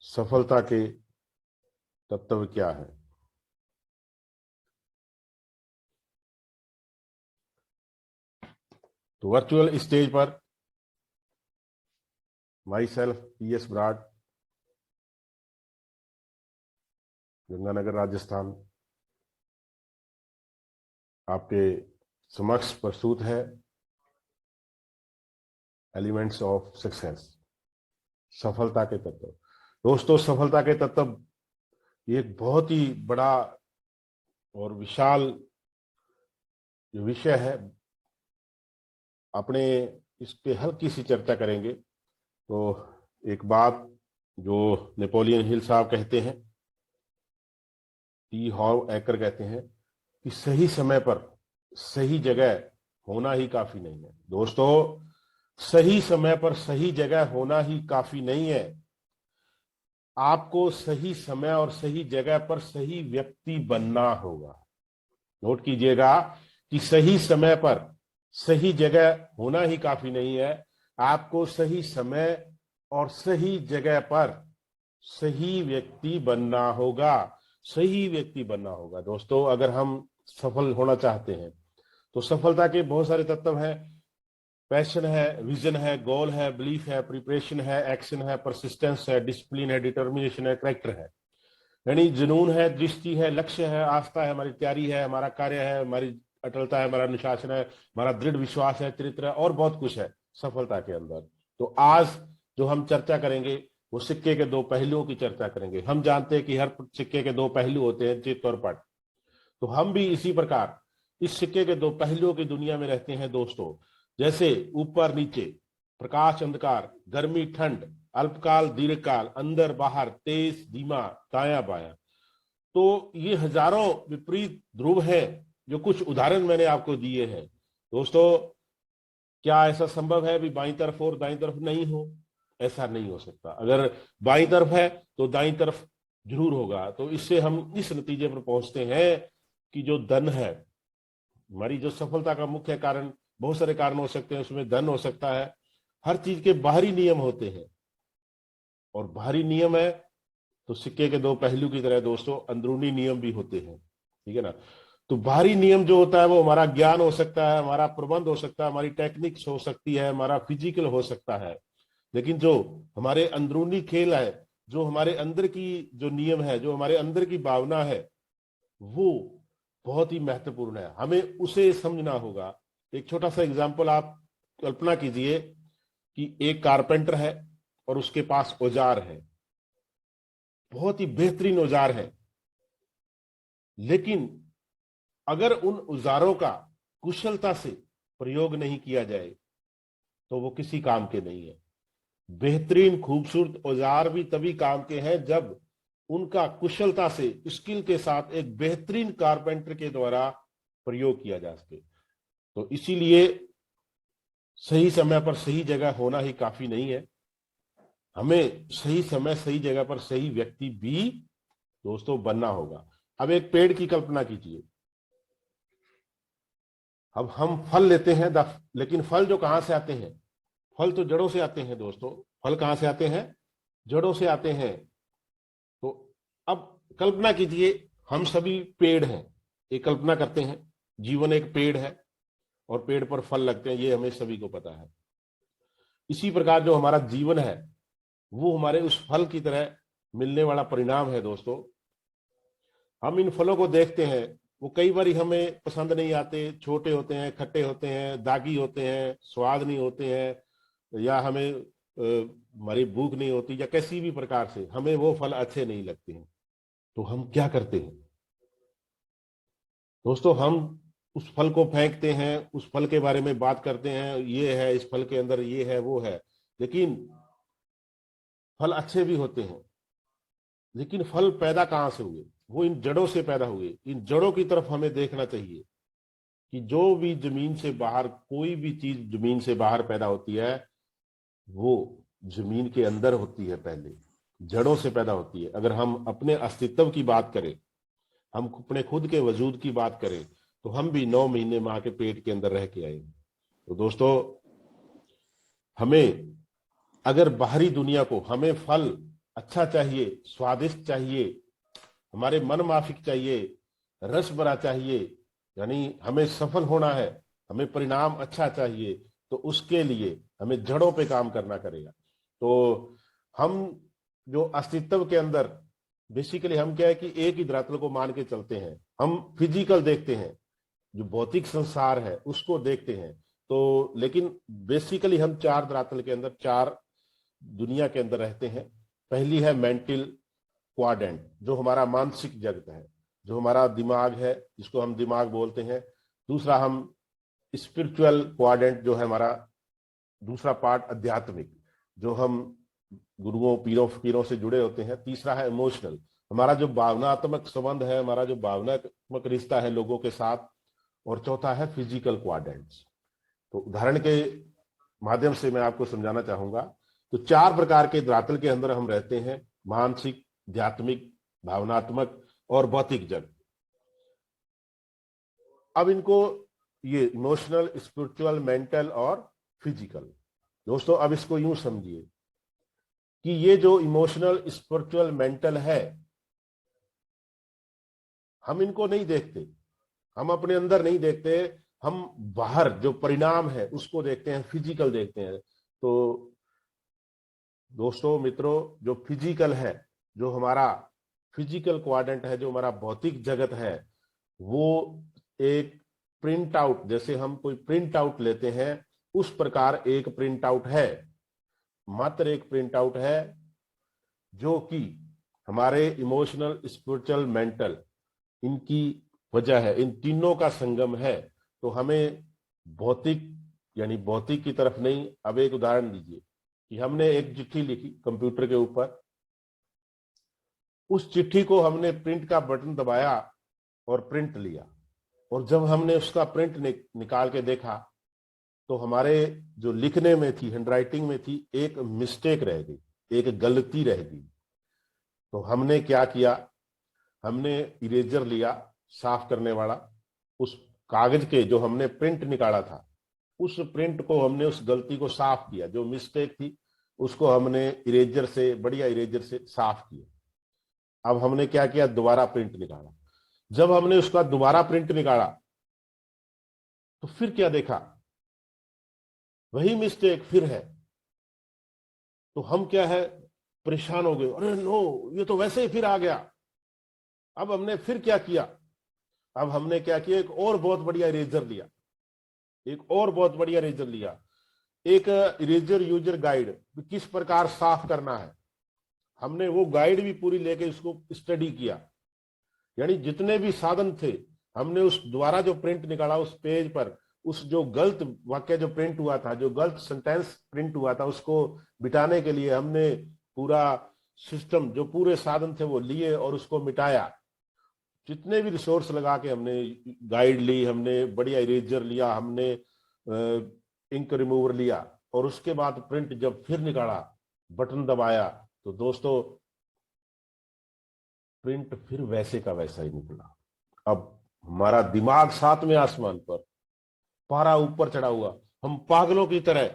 सफलता के तत्व क्या है? तो वर्चुअल स्टेज पर माई सेल्फ PS ब्राड, गंगानगर राजस्थान, आपके समक्ष प्रस्तुत है एलिमेंट्स ऑफ सक्सेस, सफलता के तत्व। दोस्तों, सफलता के तत्व ये एक बहुत ही बड़ा और विशाल विषय है। अपने इस पे हल्की सी चर्चा करेंगे। तो एक बात जो नेपोलियन हिल साहब कहते हैं, टी हॉव एकर कहते हैं कि सही समय पर सही जगह होना ही काफी नहीं है। दोस्तों, सही समय पर सही जगह होना ही काफी नहीं है। आपको सही समय और सही जगह पर सही व्यक्ति बनना होगा। नोट कीजिएगा कि सही समय पर सही जगह होना ही काफी नहीं है। आपको सही समय और सही जगह पर सही व्यक्ति बनना होगा। सही व्यक्ति बनना होगा। दोस्तों, अगर हम सफल होना चाहते हैं तो सफलता के बहुत सारे तत्व हैं। पैशन है, विजन है, गोल है, बिलीफ है, प्रिपरेशन है, एक्शन है, परसिस्टेंस है, डिसिप्लिन है, डिटर्मिनेशन है, कैरेक्टर है। यानी जुनून है, दृष्टि है, लक्ष्य है, आस्था है, हमारी तैयारी है, हमारा कार्य है, हमारी अटलता है, हमारा अनुशासन है, हमारा दृढ़ विश्वास है, चरित्र है, और बहुत कुछ है सफलता के अंदर। तो आज जो हम चर्चा करेंगे वो सिक्के के दो पहलुओं की चर्चा करेंगे। हम जानते हैं कि हर सिक्के के दो पहलू होते हैं, चित्त और पट। तो हम भी इसी प्रकार इस सिक्के के दो पहलुओं की दुनिया में रहते हैं दोस्तों। जैसे ऊपर नीचे, प्रकाश अंधकार, गर्मी ठंड, अल्पकाल दीर्घकाल, अंदर बाहर, तेज धीमा, दाया बाया। तो ये हजारों विपरीत ध्रुव हैं, जो कुछ उदाहरण मैंने आपको दिए हैं। दोस्तों, क्या ऐसा संभव है भी बाईं तरफ और दाईं तरफ नहीं हो? ऐसा नहीं हो सकता। अगर बाईं तरफ है तो दाईं तरफ जरूर होगा। तो इससे हम इस नतीजे पर पहुंचते हैं कि जो धन है, हमारी जो सफलता का मुख्य कारण, बहुत सारे कारण हो सकते हैं, उसमें धन हो सकता है। हर चीज के बाहरी नियम होते हैं, और बाहरी नियम है तो सिक्के के दो पहलू की तरह दोस्तों अंदरूनी नियम भी होते हैं। ठीक है ना? तो बाहरी नियम जो होता है वो हमारा ज्ञान हो सकता है, हमारा प्रबंध हो सकता है, हमारी टेक्निक्स हो सकती है, हमारा फिजिकल हो सकता है। लेकिन जो हमारे अंदरूनी खेल है, जो हमारे अंदर की जो नियम है, जो हमारे अंदर की भावना है, वो बहुत ही महत्वपूर्ण है। हमें उसे समझना होगा। एक छोटा सा एग्जाम्पल आप कल्पना कीजिए कि एक कारपेंटर है और उसके पास औजार है, बहुत ही बेहतरीन औजार है, लेकिन अगर उन औजारों का कुशलता से प्रयोग नहीं किया जाए तो वो किसी काम के नहीं है। बेहतरीन खूबसूरत औजार भी तभी काम के हैं जब उनका कुशलता से, स्किल के साथ एक बेहतरीन कारपेंटर के द्वारा प्रयोग किया जा सके। तो इसीलिए सही समय पर सही जगह होना ही काफी नहीं है। हमें सही समय सही जगह पर सही व्यक्ति भी दोस्तों बनना होगा। अब एक पेड़ की कल्पना कीजिए। अब हम फल लेते हैं, लेकिन फल जो कहां से आते हैं? फल तो जड़ों से आते हैं दोस्तों। फल कहां से आते हैं? जड़ों से आते हैं। तो अब कल्पना कीजिए, हम सभी पेड़ हैं। एक कल्पना करते हैं, जीवन एक पेड़ है और पेड़ पर फल लगते हैं, ये हमें सभी को पता है। इसी प्रकार जो हमारा जीवन है वो हमारे उस फल की तरह मिलने वाला परिणाम है दोस्तों। हम इन फलों को देखते हैं, वो कई बार हमें पसंद नहीं आते, छोटे होते हैं, खट्टे होते हैं, दागी होते हैं, स्वाद नहीं होते हैं, या हमें हमारी भूख नहीं होती, या किसी भी प्रकार से हमें वो फल अच्छे नहीं लगते हैं। तो हम क्या करते हैं दोस्तों? हम उस फल को फेंकते हैं, उस फल के बारे में बात करते हैं, ये है इस फल के अंदर, ये है वो है। लेकिन फल अच्छे भी होते हैं, लेकिन फल पैदा कहां से हुए? वो इन जड़ों से पैदा हुए। इन जड़ों की तरफ हमें देखना चाहिए कि जो भी जमीन से बाहर, कोई भी चीज जमीन से बाहर पैदा होती है वो जमीन के अंदर होती है, पहले जड़ों से पैदा होती है। अगर हम अपने अस्तित्व की बात करें, हम अपने खुद के वजूद की बात करें, तो हम भी 9 महीने मां के पेट के अंदर रह के आए। तो दोस्तों, हमें अगर बाहरी दुनिया को हमें फल अच्छा चाहिए, स्वादिष्ट चाहिए, हमारे मन माफिक चाहिए, रस भरा चाहिए, यानी हमें सफल होना है, हमें परिणाम अच्छा चाहिए, तो उसके लिए हमें जड़ों पे काम करना करेगा। तो हम जो अस्तित्व के अंदर बेसिकली हम क्या है कि एक ही धरातल को मान के चलते हैं, हम फिजिकल देखते हैं, जो भौतिक संसार है उसको देखते हैं। तो लेकिन बेसिकली हम चार धरातल के अंदर, चार दुनिया के अंदर रहते हैं। पहली है मेंटल क्वाड्रेंट, जो हमारा मानसिक जगत है, जो हमारा दिमाग है, जिसको हम दिमाग बोलते हैं। दूसरा हम स्पिरिचुअल क्वाड्रेंट, जो है हमारा दूसरा पार्ट आध्यात्मिक, जो हम गुरुओं पीरों फकीरों से जुड़े होते हैं। तीसरा है इमोशनल, हमारा जो भावनात्मक संबंध है, हमारा जो भावनात्मक रिश्ता है लोगों के साथ। और चौथा है फिजिकल क्वाड्रेंट्स। तो उदाहरण के माध्यम से मैं आपको समझाना चाहूंगा। तो चार प्रकार के धरातल के अंदर हम रहते हैं, मानसिक, आध्यात्मिक, भावनात्मक और भौतिक जग। अब इनको ये इमोशनल, स्पिरिचुअल, मेंटल और फिजिकल। दोस्तों अब इसको यूं समझिए कि ये जो इमोशनल, स्पिरिचुअल, मेंटल है, हम इनको नहीं देखते, हम अपने अंदर नहीं देखते, हम बाहर जो परिणाम है उसको देखते हैं, फिजिकल देखते हैं। तो दोस्तों मित्रों, जो फिजिकल है, जो हमारा फिजिकल क्वाड्रेंट है, जो हमारा भौतिक जगत है, वो एक प्रिंट आउट, जैसे हम कोई प्रिंट आउट लेते हैं उस प्रकार एक प्रिंट आउट है, मात्र एक प्रिंट आउट है, जो कि हमारे इमोशनल, स्पिरिचुअल, मेंटल, इनकी वजह है, इन तीनों का संगम है। तो हमें भौतिक यानी भौतिक की तरफ नहीं। अब एक उदाहरण दीजिए कि हमने एक चिट्ठी लिखी कंप्यूटर के ऊपर, उस चिट्ठी को हमने प्रिंट का बटन दबाया और प्रिंट लिया, और जब हमने उसका प्रिंट निकाल के देखा तो हमारे जो लिखने में थी, हैंडराइटिंग में थी, एक मिस्टेक रह गई, एक गलती रह गई। तो हमने क्या किया, हमने इरेजर लिया, साफ करने वाला, उस कागज के जो हमने प्रिंट निकाला था, उस प्रिंट को हमने, उस गलती को साफ किया, जो मिस्टेक थी उसको हमने इरेजर से, बढ़िया इरेजर से साफ किया। अब हमने क्या किया, दोबारा प्रिंट निकाला। जब हमने उसका दोबारा प्रिंट निकाला तो फिर क्या देखा, वही मिस्टेक फिर है। तो हम क्या है, परेशान हो गए, अरे नो, ये तो वैसे ही फिर आ गया। अब हमने फिर क्या किया, अब हमने क्या किया, एक और बहुत बढ़िया इरेजर लिया, एक और बहुत बढ़िया इरेजर लिया, एक इरेजर यूजर गाइड, किस प्रकार साफ करना है, हमने वो गाइड भी पूरी लेके इसको स्टडी किया। यानी जितने भी साधन थे, हमने उस द्वारा जो प्रिंट निकाला उस पेज पर, उस जो गलत वाक्य जो प्रिंट हुआ था, जो गलत सेंटेंस प्रिंट हुआ था, उसको मिटाने के लिए हमने पूरा सिस्टम, जो पूरे साधन थे वो लिए और उसको मिटाया। जितने भी रिसोर्स लगा के हमने गाइड ली, हमने बढ़िया इरेजर लिया, हमने इंक रिमूवर लिया, और उसके बाद प्रिंट जब फिर निकाला, बटन दबाया, तो दोस्तों प्रिंट फिर वैसे का वैसा ही निकला। अब हमारा दिमाग सातवें आसमान पर, पारा ऊपर चढ़ा हुआ, हम पागलों की तरह,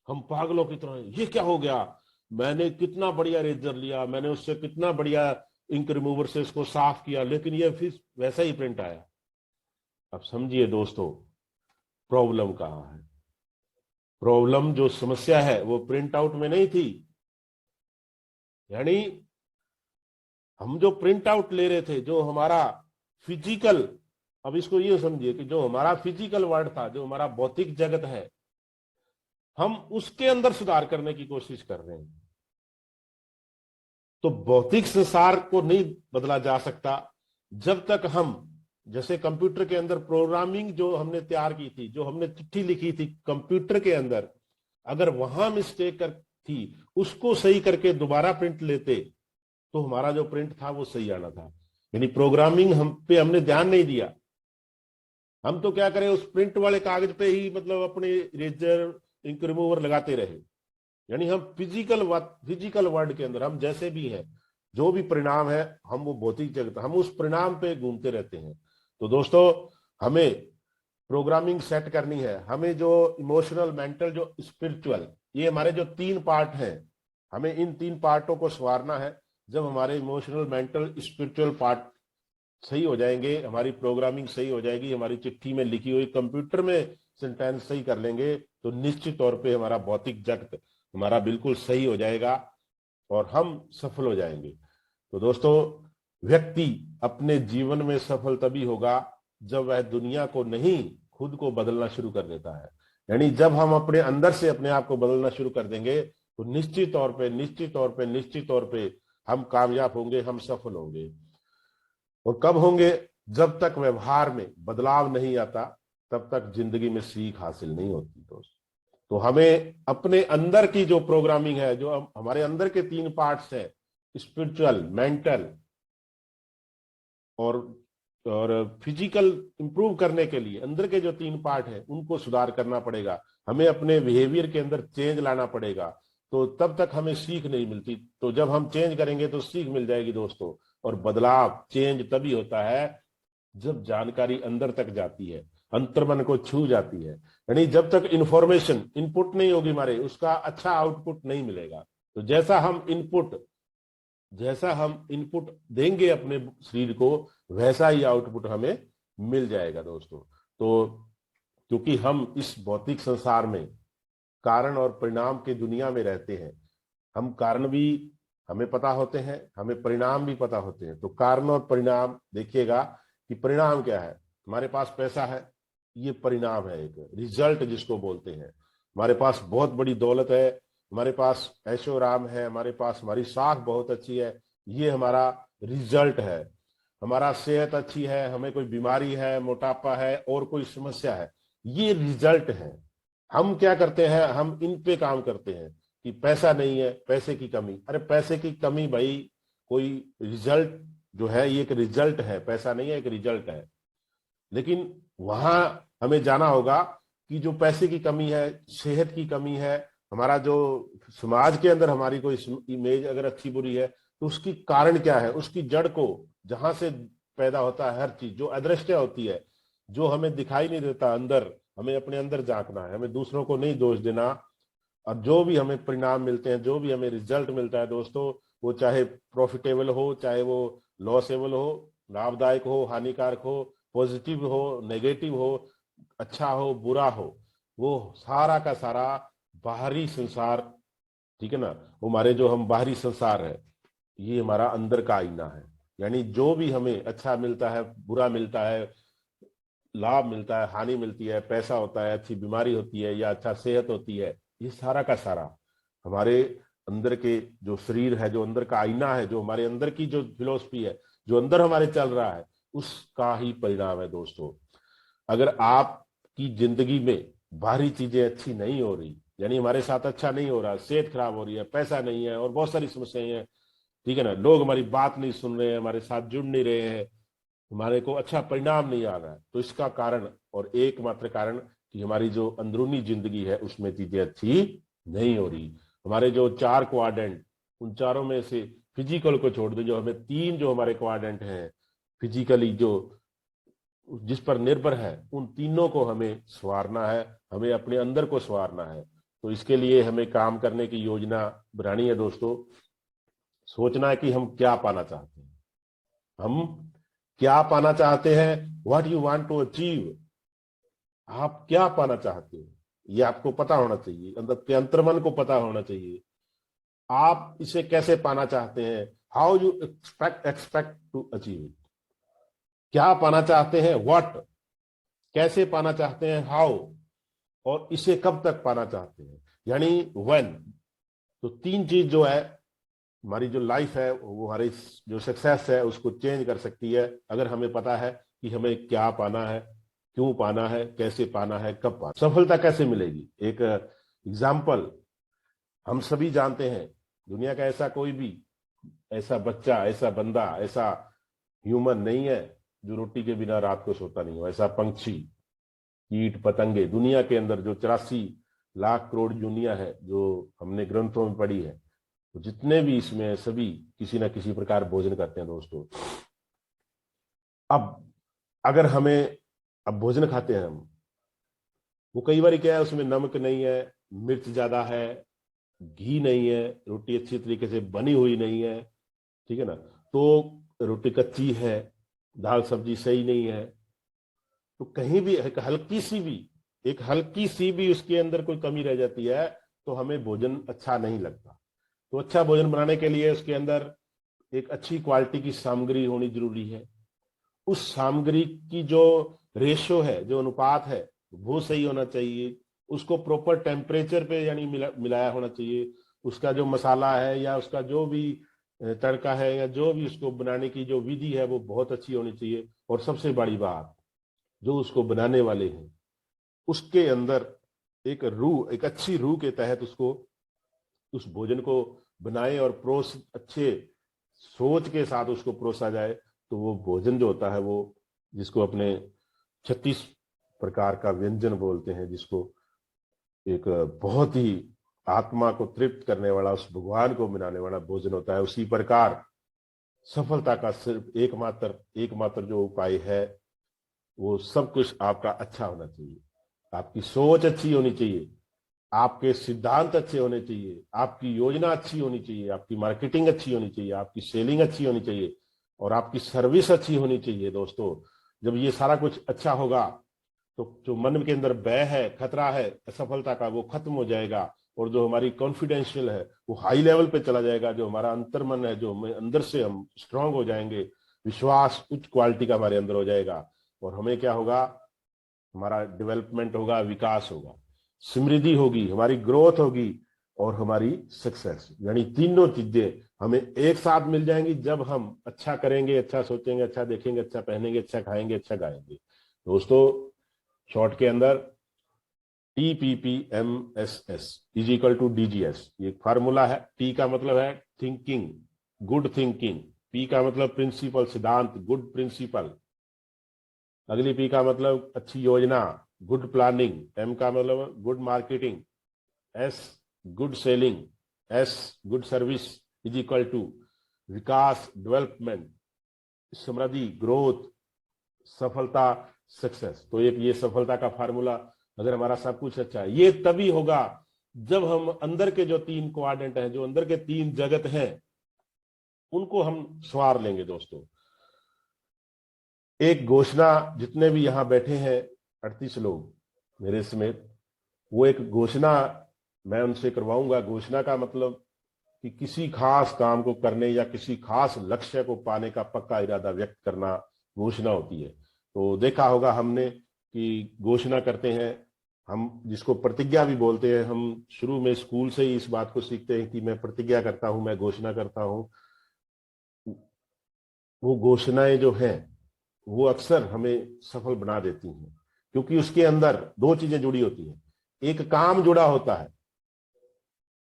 हम पागलों की तरह, ये क्या हो गया, मैंने कितना बढ़िया इरेजर लिया, मैंने उससे कितना बढ़िया इंक रिमूवर से इसको साफ किया, लेकिन ये फिर वैसा ही प्रिंट आया। अब समझिए दोस्तों, प्रॉब्लम कहां है। प्रॉब्लम, जो समस्या है, वो प्रिंट आउट में नहीं थी। यानी हम जो प्रिंट आउट ले रहे थे, जो हमारा फिजिकल, अब इसको ये समझिए कि जो हमारा फिजिकल वर्ल्ड था, जो हमारा भौतिक जगत है, हम उसके अंदर सुधार करने की कोशिश कर रहे हैं। तो भौतिक संसार को नहीं बदला जा सकता जब तक हम, जैसे कंप्यूटर के अंदर प्रोग्रामिंग जो हमने तैयार की थी, जो हमने चिट्ठी लिखी थी कंप्यूटर के अंदर, अगर वहां मिस्टेक थी, उसको सही करके दोबारा प्रिंट लेते तो हमारा जो प्रिंट था वो सही आना था। यानी प्रोग्रामिंग हम पे हमने ध्यान नहीं दिया। हम तो क्या करें, उस प्रिंट वाले कागज पे ही मतलब अपने इरेजर, इंक रिमूवर लगाते रहे। यानी हम फिजिकल वर्ल्ड के अंदर हम जैसे भी हैं, जो भी परिणाम है, हम वो भौतिक जगत, हम उस परिणाम पे घूमते रहते हैं। तो दोस्तों, हमें प्रोग्रामिंग सेट करनी है, हमें जो इमोशनल, मेंटल, जो स्पिरिचुअल, ये हमारे जो 3 पार्ट हैं, हमें इन 3 पार्टों को संवारना है। जब हमारे इमोशनल, मेंटल, स्पिरिचुअल पार्ट सही हो जाएंगे, हमारी प्रोग्रामिंग सही हो जाएगी, हमारी चिट्ठी में लिखी हुई कंप्यूटर में सेंटेंस सही कर लेंगे, तो निश्चित तौर पे हमारा भौतिक जगत हमारा बिल्कुल सही हो जाएगा और हम सफल हो जाएंगे। तो दोस्तों, व्यक्ति अपने जीवन में सफल तभी होगा जब वह दुनिया को नहीं, खुद को बदलना शुरू कर देता है। यानी जब हम अपने अंदर से अपने आप को बदलना शुरू कर देंगे तो निश्चित तौर पे हम कामयाब होंगे, हम सफल होंगे। और कब होंगे? जब तक व्यवहार में बदलाव नहीं आता तब तक जिंदगी में सीख हासिल नहीं होती दोस्त। तो हमें अपने अंदर की जो प्रोग्रामिंग है, जो हमारे अंदर के 3 पार्ट्स है, स्पिरिचुअल, मेंटल और फिजिकल, इंप्रूव करने के लिए अंदर के जो 3 पार्ट है उनको सुधार करना पड़ेगा। हमें अपने बिहेवियर के अंदर चेंज लाना पड़ेगा, तो तब तक हमें सीख नहीं मिलती। तो जब हम चेंज करेंगे तो सीख मिल जाएगी दोस्तों। और बदलाव, चेंज तभी होता है जब जानकारी अंदर तक जाती है, अंतर्मन को छू जाती है। यानी जब तक इंफॉर्मेशन, इनपुट नहीं होगी हमारे, उसका अच्छा आउटपुट नहीं मिलेगा। तो जैसा हम इनपुट देंगे अपने शरीर को, वैसा ही आउटपुट हमें मिल जाएगा दोस्तों। तो क्योंकि हम इस भौतिक संसार में कारण और परिणाम की दुनिया में रहते हैं, हम कारण भी हमें पता होते हैं, हमें परिणाम भी पता होते हैं। तो कारण और परिणाम देखिएगा कि परिणाम क्या है। हमारे पास पैसा है, ये परिणाम है, एक रिजल्ट जिसको बोलते हैं। हमारे पास बहुत बड़ी दौलत है, हमारे पास ऐशो आराम है, हमारे पास हमारी साख बहुत अच्छी है, ये हमारा रिजल्ट है। हमारा सेहत अच्छी है, हमें कोई बीमारी है, मोटापा है और कोई समस्या है, ये रिजल्ट है। हम क्या करते हैं? हम इन पे काम करते हैं कि पैसा नहीं है, पैसे की कमी। अरे पैसे की कमी भाई, कोई रिजल्ट जो है, ये एक रिजल्ट है, पैसा नहीं है, एक रिजल्ट है। लेकिन वहां हमें जाना होगा कि जो पैसे की कमी है, सेहत की कमी है, हमारा जो समाज के अंदर हमारी कोई इमेज अगर अच्छी बुरी है, तो उसकी कारण क्या है, उसकी जड़ को, जहां से पैदा होता है हर चीज, जो अदृश्य होती है, जो हमें दिखाई नहीं देता अंदर, हमें अपने अंदर झांकना है, हमें दूसरों को नहीं दोष देना। और जो भी हमें परिणाम मिलते हैं, जो भी हमें रिजल्ट मिलता है दोस्तों, वो चाहे प्रॉफिटेबल हो, चाहे वो लॉसेबल हो, लाभदायक हो, हानिकारक हो, पॉजिटिव हो, नेगेटिव हो, अच्छा हो, बुरा हो, वो सारा का सारा बाहरी संसार, ठीक है ना, वो हमारे जो हम बाहरी संसार है, ये हमारा अंदर का आईना है। यानी जो भी हमें अच्छा मिलता है, बुरा मिलता है, लाभ मिलता है, हानि मिलती है, पैसा होता है, अच्छी बीमारी होती है या अच्छा सेहत होती है, ये सारा का सारा हमारे अंदर के जो शरीर है, जो अंदर का आईना है, जो हमारे अंदर की जो फिलोसफी है, जो अंदर हमारे चल रहा है, उसका ही परिणाम है दोस्तों। अगर आपकी जिंदगी में बाहरी चीजें अच्छी नहीं हो रही, यानी हमारे साथ अच्छा नहीं हो रहा, सेहत खराब हो रही है, पैसा नहीं है और बहुत सारी समस्याएं हैं, ठीक है ना, लोग हमारी बात नहीं सुन रहे हैं, हमारे साथ जुड़ नहीं रहे हैं, हमारे को अच्छा परिणाम नहीं आ रहा है, तो इसका कारण और एकमात्र कारण कि हमारी जो अंदरूनी जिंदगी है उसमें चीजें अच्छी नहीं हो रही। हमारे जो 4 क्वाड्रेंट, उन चारों में से फिजिकल को छोड़ दो, जो हमें 3 जो हमारे क्वाड्रेंट हैं फिजिकली, जो जिस पर निर्भर है, उन तीनों को हमें संवारना है, हमें अपने अंदर को संवारना है। तो इसके लिए हमें काम करने की योजना बनानी है दोस्तों। सोचना है कि हम क्या पाना चाहते हैं, हम क्या पाना चाहते हैं, what you want to achieve. आप क्या पाना चाहते हैं ये आपको पता होना चाहिए, अंदर के अंतर्मन को पता होना चाहिए। आप इसे कैसे पाना चाहते हैं, how you expect to achieve it. क्या पाना चाहते हैं, व्हाट, कैसे पाना चाहते हैं, हाउ, और इसे कब तक पाना चाहते हैं, यानी व्हेन। तो 3 चीज जो है हमारी जो लाइफ है, वो हमारी जो सक्सेस है उसको चेंज कर सकती है, अगर हमें पता है कि हमें क्या पाना है, क्यों पाना है, कैसे पाना है, कब पाना। सफलता कैसे मिलेगी? एक एग्जाम्पल हम सभी जानते हैं, दुनिया का ऐसा कोई भी ऐसा बच्चा, ऐसा बंदा, ऐसा ह्यूमन नहीं है जो रोटी के बिना रात को सोता नहीं हो। ऐसा पंछी, कीट पतंगे, दुनिया के अंदर जो 84 लाख करोड़ दुनिया है, जो हमने ग्रंथों में पढ़ी है, तो जितने भी इसमें सभी किसी ना किसी प्रकार भोजन करते हैं दोस्तों। अब अब भोजन खाते हैं हम, वो कई बार क्या है, उसमें नमक नहीं है, मिर्च ज्यादा है, घी नहीं है, रोटी अच्छी तरीके से बनी हुई नहीं है, ठीक है ना, तो रोटी कच्ची है, दाल सब्जी सही नहीं है, तो कहीं भी एक हल्की सी भी उसके अंदर कोई कमी रह जाती है तो हमें भोजन अच्छा नहीं लगता। तो अच्छा भोजन बनाने के लिए उसके अंदर एक अच्छी क्वालिटी की सामग्री होनी जरूरी है। उस सामग्री की जो रेशो है, जो अनुपात है, वो सही होना चाहिए। उसको प्रॉपर टेम्परेचर पे यानी मिलाया होना चाहिए। उसका जो मसाला है या उसका जो भी तड़का है या जो भी उसको बनाने की जो विधि है वो बहुत अच्छी होनी चाहिए। और सबसे बड़ी बात, जो उसको बनाने वाले हैं उसके अंदर एक अच्छी रूह के तहत उसको उस भोजन को बनाए और अच्छे सोच के साथ उसको परोसा जाए, तो वो भोजन जो होता है वो, जिसको अपने 36 प्रकार का व्यंजन बोलते हैं, जिसको एक बहुत ही आत्मा को तृप्त करने वाला, उस भगवान को मिलाने वाला भोजन होता है। उसी प्रकार सफलता का सिर्फ एकमात्र जो उपाय है वो सब कुछ आपका अच्छा होना चाहिए। आपकी सोच अच्छी होनी चाहिए, आपके सिद्धांत अच्छे होने चाहिए, आपकी योजना अच्छी होनी चाहिए, आपकी मार्केटिंग अच्छी होनी चाहिए, आपकी सेलिंग अच्छी होनी चाहिए और आपकी सर्विस अच्छी होनी चाहिए। दोस्तों, जब ये सारा कुछ अच्छा होगा तो जो मन के अंदर भय है, खतरा है असफलता का, वो खत्म हो जाएगा और जो हमारी कॉन्फिडेंशियल है वो हाई लेवल पे चला जाएगा। जो हमारा अंतर मन है, जो अंदर से हम स्ट्रांग हो जाएंगे, विश्वास उच्च क्वालिटी का हमारे अंदर हो जाएगा और हमें क्या होगा, हमारा डेवलपमेंट होगा, विकास होगा, समृद्धि होगी, हमारी ग्रोथ होगी और हमारी सक्सेस, यानी तीनों चीजें हमें एक साथ मिल जाएंगी जब हम अच्छा करेंगे, अच्छा सोचेंगे, अच्छा देखेंगे, अच्छा पहनेंगे, अच्छा खाएंगे, अच्छा गाएंगे। दोस्तों, शॉर्ट के अंदर TPPMSS is equal to DGS, ये फार्मूला है। टी का मतलब है थिंकिंग, गुड थिंकिंग। पी का मतलब प्रिंसिपल, सिद्धांत, गुड प्रिंसिपल। अगली पी का मतलब अच्छी योजना, गुड प्लानिंग। एम का मतलब good marketing. S good selling. S good service is equal to विकास, डेवलपमेंट, समृद्धि, ग्रोथ, सफलता, सक्सेस। तो एक ये सफलता का फार्मूला, अगर हमारा सब कुछ अच्छा है, ये तभी होगा जब हम अंदर के जो 3 क्वाड्रेंट हैं, जो अंदर के 3 जगत हैं, उनको हम संवार लेंगे। दोस्तों, एक घोषणा, जितने भी यहां बैठे हैं 38 लोग मेरे समेत, वो एक घोषणा मैं उनसे करवाऊंगा। घोषणा का मतलब कि किसी खास काम को करने या किसी खास लक्ष्य को पाने का पक्का इरादा व्यक्त करना घोषणा होती है। तो देखा होगा हमने कि घोषणा करते हैं हम, जिसको प्रतिज्ञा भी बोलते हैं। हम शुरू में स्कूल से ही इस बात को सीखते हैं कि मैं प्रतिज्ञा करता हूं, मैं घोषणा करता हूं। वो घोषणाएं जो हैं वो अक्सर हमें सफल बना देती हैं, क्योंकि उसके अंदर 2 चीजें जुड़ी होती हैं। एक काम जुड़ा होता है,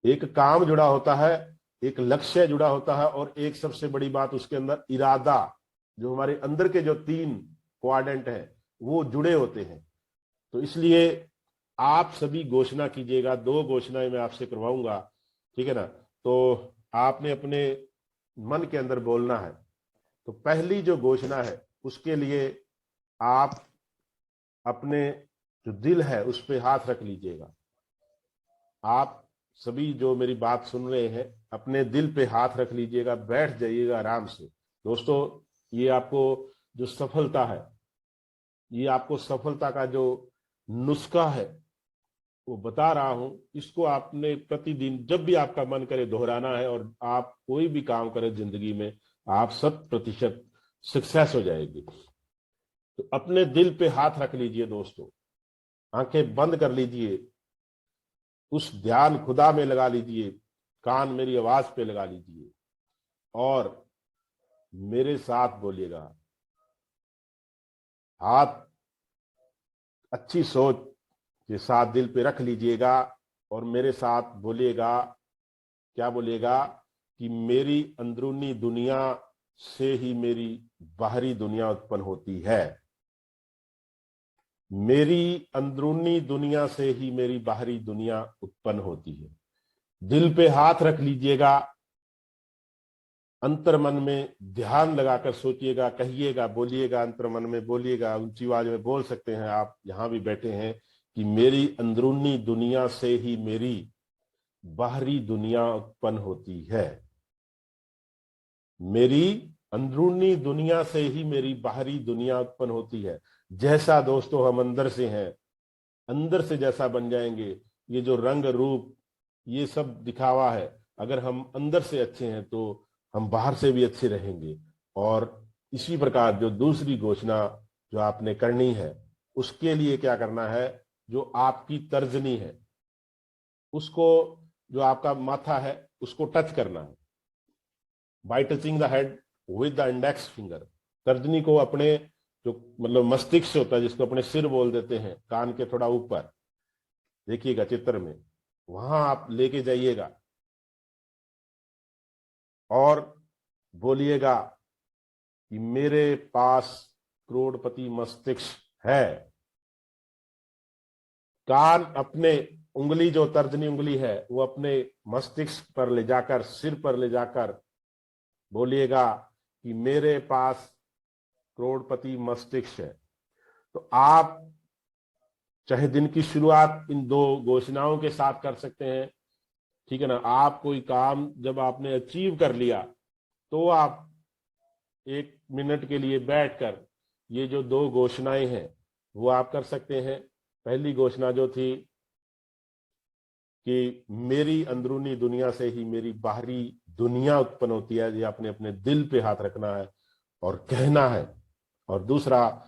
एक काम जुड़ा होता है, एक लक्ष्य जुड़ा होता है और एक सबसे बड़ी बात, उसके अंदर इरादा, जो हमारे अंदर के जो 3 क्वाड्रेंट हैं वो जुड़े होते हैं। तो इसलिए आप सभी घोषणा कीजिएगा। 2 घोषणाएं मैं आपसे करवाऊंगा, ठीक है ना। तो आपने अपने मन के अंदर बोलना है। तो पहली जो घोषणा है उसके लिए आप अपने जो दिल है उस पर हाथ रख लीजिएगा। आप सभी जो मेरी बात सुन रहे हैं, अपने दिल पे हाथ रख लीजिएगा, बैठ जाइएगा आराम से। दोस्तों, ये आपको जो सफलता है, ये आपको सफलता का जो नुस्खा है वो बता रहा हूं। इसको आपने प्रतिदिन जब भी आपका मन करे दोहराना है और आप कोई भी काम करें जिंदगी में, आप 100% सक्सेस हो जाएगी। तो अपने दिल पे हाथ रख लीजिए दोस्तों, आंखें बंद कर लीजिए, उस ध्यान खुदा में लगा लीजिए, कान मेरी आवाज पे लगा लीजिए और मेरे साथ बोलिएगा। हाथ अच्छी सोच के साथ दिल पे रख लीजिएगा और मेरे साथ बोलिएगा। क्या बोलिएगा? कि मेरी अंदरूनी दुनिया से ही मेरी बाहरी दुनिया उत्पन्न होती है। मेरी अंदरूनी दुनिया से ही मेरी बाहरी दुनिया उत्पन्न होती है। दिल पे हाथ रख लीजिएगा, अंतर मन में ध्यान लगाकर सोचिएगा, कहिएगा, बोलिएगा, अंतर मन में बोलिएगा। ऊंची आवाज में बोल सकते हैं आप, यहां भी बैठे हैं, कि मेरी अंदरूनी दुनिया से ही मेरी बाहरी दुनिया उत्पन्न होती है। मेरी अंदरूनी दुनिया से ही मेरी बाहरी दुनिया उत्पन्न होती है। जैसा दोस्तों हम अंदर से हैं, अंदर से जैसा बन जाएंगे, ये जो रंग रूप ये सब दिखावा है, अगर हम अंदर से अच्छे हैं तो हम बाहर से भी अच्छे रहेंगे। और इसी प्रकार जो दूसरी घोषणा जो आपने करनी है, उसके लिए क्या करना है, जो आपकी तर्जनी है उसको, जो आपका माथा है उसको टच करना है, bye touching the head with the index finger. तर्जनी को अपने जो मतलब मस्तिष्क होता है, जिसको अपने सिर बोल देते हैं, कान के थोड़ा ऊपर देखिएगा चित्र में, वहां आप लेके जाइएगा और बोलिएगा कि मेरे पास करोड़पति मस्तिष्क है। कान अपने उंगली, जो तर्जनी उंगली है, वो अपने मस्तिष्क पर ले जाकर, सिर पर ले जाकर बोलिएगा कि मेरे पास करोड़पति मस्तिष्क है। तो आप चाहे दिन की शुरुआत इन दो घोषणाओं के साथ कर सकते हैं, ठीक है ना। आप कोई काम जब आपने अचीव कर लिया तो आप 1 मिनट के लिए बैठकर ये जो दो घोषणाएं हैं वो आप कर सकते हैं। पहली घोषणा जो थी कि मेरी अंदरूनी दुनिया से ही मेरी बाहरी दुनिया उत्पन्न होती है, ये आपने अपने दिल पे हाथ रखना है और कहना है। और दूसरा,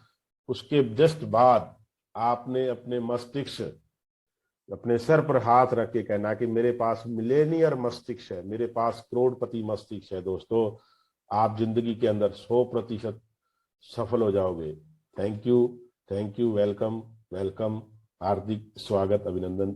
उसके जस्ट बाद आपने अपने मस्तिष्क, अपने सर पर हाथ रख के कहना कि मेरे पास मिलेनियर मस्तिष्क है, मेरे पास करोड़पति मस्तिष्क है। दोस्तों, आप जिंदगी के अंदर 100% सफल हो जाओगे। थैंक यू, वेलकम, हार्दिक स्वागत, अभिनंदन।